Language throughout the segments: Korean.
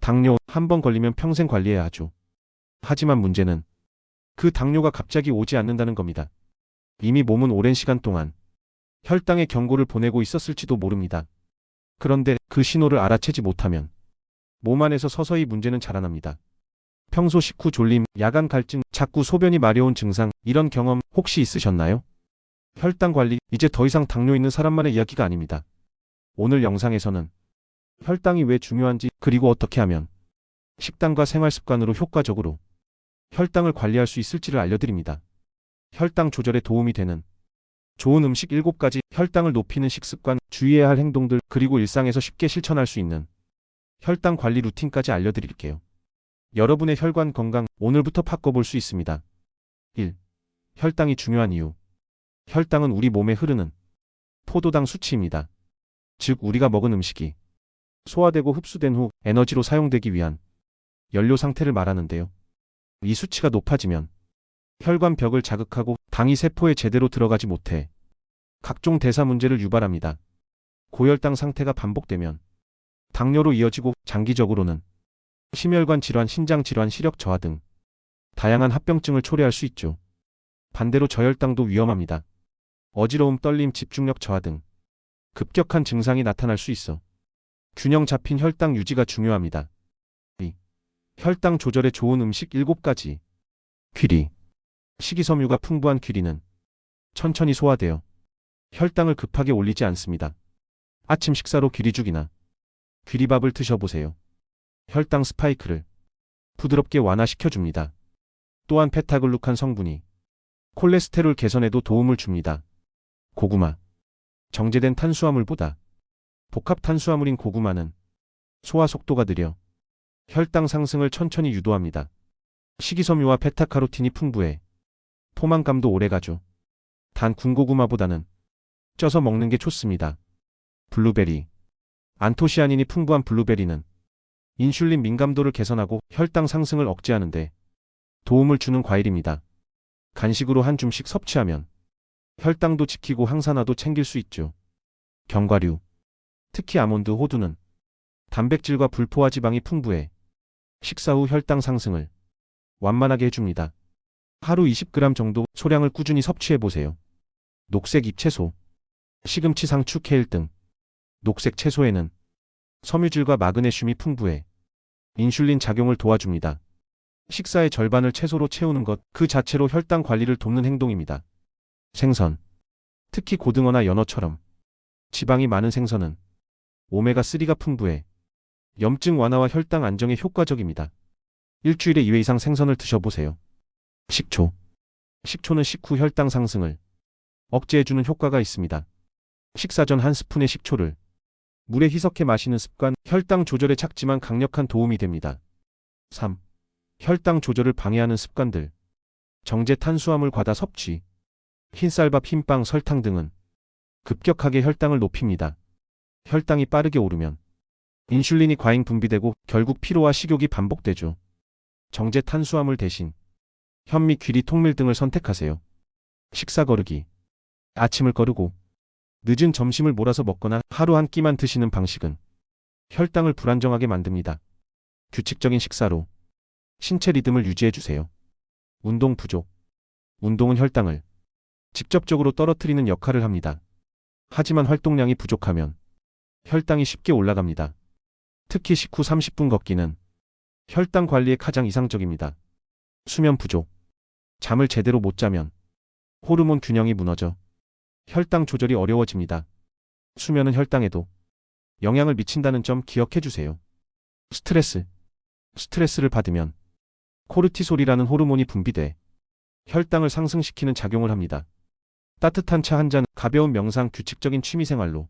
당뇨 한 번 걸리면 평생 관리해야 하죠. 하지만 문제는 그 당뇨가 갑자기 오지 않는다는 겁니다. 이미 몸은 오랜 시간 동안 혈당의 경고를 보내고 있었을지도 모릅니다. 그런데 그 신호를 알아채지 못하면 몸 안에서 서서히 문제는 자라납니다. 평소 식후 졸림, 야간 갈증, 자꾸 소변이 마려운 증상, 이런 경험 혹시 있으셨나요? 혈당 관리, 이제 더 이상 당뇨 있는 사람만의 이야기가 아닙니다. 오늘 영상에서는 혈당이 왜 중요한지, 그리고 어떻게 하면 식단과 생활 습관으로 효과적으로 혈당을 관리할 수 있을지를 알려드립니다. 혈당 조절에 도움이 되는 좋은 음식 7가지, 혈당을 높이는 식습관, 주의해야 할 행동들, 그리고 일상에서 쉽게 실천할 수 있는 혈당 관리 루틴까지 알려드릴게요. 여러분의 혈관 건강, 오늘부터 바꿔볼 수 있습니다. 1. 혈당이 중요한 이유. 혈당은 우리 몸에 흐르는 포도당 수치입니다. 즉 우리가 먹은 음식이 소화되고 흡수된 후 에너지로 사용되기 위한 연료 상태를 말하는데요. 이 수치가 높아지면 혈관 벽을 자극하고 당이 세포에 제대로 들어가지 못해 각종 대사 문제를 유발합니다. 고혈당 상태가 반복되면 당뇨로 이어지고 장기적으로는 심혈관 질환, 신장 질환, 시력 저하 등 다양한 합병증을 초래할 수 있죠. 반대로 저혈당도 위험합니다. 어지러움, 떨림, 집중력 저하 등 급격한 증상이 나타날 수 있어 균형 잡힌 혈당 유지가 중요합니다. 2. 혈당 조절에 좋은 음식 7가지. 귀리. 식이섬유가 풍부한 귀리는 천천히 소화되어 혈당을 급하게 올리지 않습니다. 아침 식사로 귀리죽이나 귀리밥을 드셔보세요. 혈당 스파이크를 부드럽게 완화시켜줍니다. 또한 베타글루칸 성분이 콜레스테롤 개선에도 도움을 줍니다. 고구마. 정제된 탄수화물보다 복합 탄수화물인 고구마는 소화 속도가 느려 혈당 상승을 천천히 유도합니다. 식이섬유와 베타카로틴이 풍부해 포만감도 오래가죠. 단 군고구마보다는 쪄서 먹는 게 좋습니다. 블루베리. 안토시아닌이 풍부한 블루베리는 인슐린 민감도를 개선하고 혈당 상승을 억제하는 데 도움을 주는 과일입니다. 간식으로 한 줌씩 섭취하면 혈당도 지키고 항산화도 챙길 수 있죠. 견과류. 특히 아몬드, 호두는 단백질과 불포화 지방이 풍부해 식사 후 혈당 상승을 완만하게 해줍니다. 하루 20g 정도 소량을 꾸준히 섭취해보세요. 녹색 잎채소. 시금치, 상추, 케일 등 녹색 채소에는 섬유질과 마그네슘이 풍부해 인슐린 작용을 도와줍니다. 식사의 절반을 채소로 채우는 것 그 자체로 혈당 관리를 돕는 행동입니다. 생선. 특히 고등어나 연어처럼 지방이 많은 생선은 오메가3가 풍부해 염증 완화와 혈당 안정에 효과적입니다. 일주일에 2회 이상 생선을 드셔보세요. 식초. 식초는 식후 혈당 상승을 억제해주는 효과가 있습니다. 식사 전 한 스푼의 식초를 물에 희석해 마시는 습관, 혈당 조절에 작지만 강력한 도움이 됩니다. 3. 혈당 조절을 방해하는 습관들. 정제 탄수화물 과다 섭취. 흰쌀밥, 흰빵, 설탕 등은 급격하게 혈당을 높입니다. 혈당이 빠르게 오르면 인슐린이 과잉 분비되고 결국 피로와 식욕이 반복되죠. 정제 탄수화물 대신 현미, 귀리, 통밀 등을 선택하세요. 식사 거르기. 아침을 거르고 늦은 점심을 몰아서 먹거나 하루 한 끼만 드시는 방식은 혈당을 불안정하게 만듭니다. 규칙적인 식사로 신체 리듬을 유지해주세요. 운동 부족. 운동은 혈당을 직접적으로 떨어뜨리는 역할을 합니다. 하지만 활동량이 부족하면 혈당이 쉽게 올라갑니다. 특히 식후 30분 걷기는 혈당 관리에 가장 이상적입니다. 수면 부족. 잠을 제대로 못 자면 호르몬 균형이 무너져 혈당 조절이 어려워집니다. 수면은 혈당에도 영향을 미친다는 점 기억해 주세요. 스트레스. 스트레스를 받으면 코르티솔이라는 호르몬이 분비돼 혈당을 상승시키는 작용을 합니다. 따뜻한 차 한 잔, 가벼운 명상, 규칙적인 취미생활로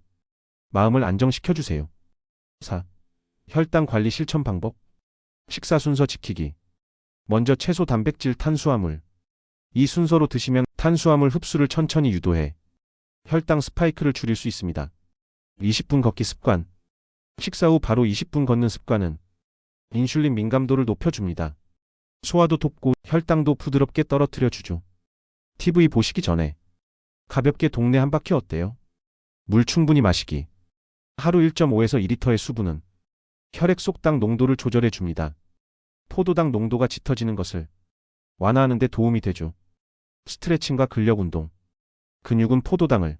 마음을 안정시켜 주세요. 4. 혈당 관리 실천 방법. 식사 순서 지키기. 먼저 채소, 단백질, 탄수화물. 이 순서로 드시면 탄수화물 흡수를 천천히 유도해 혈당 스파이크를 줄일 수 있습니다. 20분 걷기 습관. 식사 후 바로 20분 걷는 습관은 인슐린 민감도를 높여줍니다. 소화도 돕고 혈당도 부드럽게 떨어뜨려 주죠. TV 보시기 전에 가볍게 동네 한 바퀴 어때요? 물 충분히 마시기. 하루 1.5에서 2리터의 수분은 혈액 속 당 농도를 조절해 줍니다. 포도당 농도가 짙어지는 것을 완화하는 데 도움이 되죠. 스트레칭과 근력 운동. 근육은 포도당을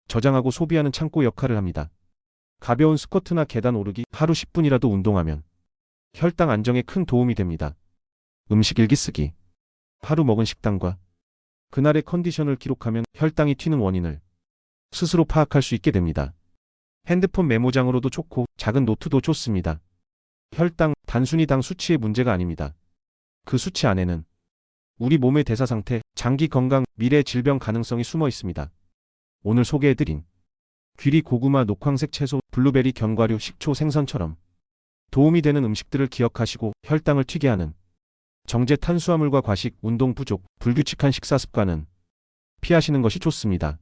저장하고 소비하는 창고 역할을 합니다. 가벼운 스쿼트나 계단 오르기, 하루 10분이라도 운동하면 혈당 안정에 큰 도움이 됩니다. 음식 일기 쓰기. 하루 먹은 식단과 그날의 컨디션을 기록하면 혈당이 튀는 원인을 스스로 파악할 수 있게 됩니다. 핸드폰 메모장으로도 좋고 작은 노트도 좋습니다. 혈당, 단순히 당 수치의 문제가 아닙니다. 그 수치 안에는 우리 몸의 대사 상태, 장기 건강, 미래 질병 가능성이 숨어 있습니다. 오늘 소개해드린 귀리, 고구마, 녹황색 채소, 블루베리, 견과류, 식초, 생선처럼 도움이 되는 음식들을 기억하시고 혈당을 튀게 하는 정제 탄수화물과 과식, 운동 부족, 불규칙한 식사 습관은 피하시는 것이 좋습니다.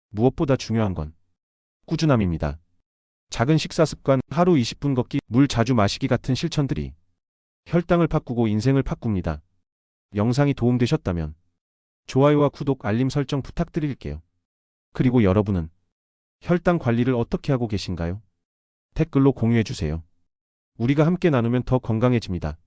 무엇보다 중요한 건 꾸준함입니다. 작은 식사 습관, 하루 20분 걷기, 물 자주 마시기 같은 실천들이 혈당을 바꾸고 인생을 바꿉니다. 영상이 도움되셨다면 좋아요와 구독, 알림 설정 부탁드릴게요. 그리고 여러분은 혈당 관리를 어떻게 하고 계신가요? 댓글로 공유해주세요. 우리가 함께 나누면 더 건강해집니다.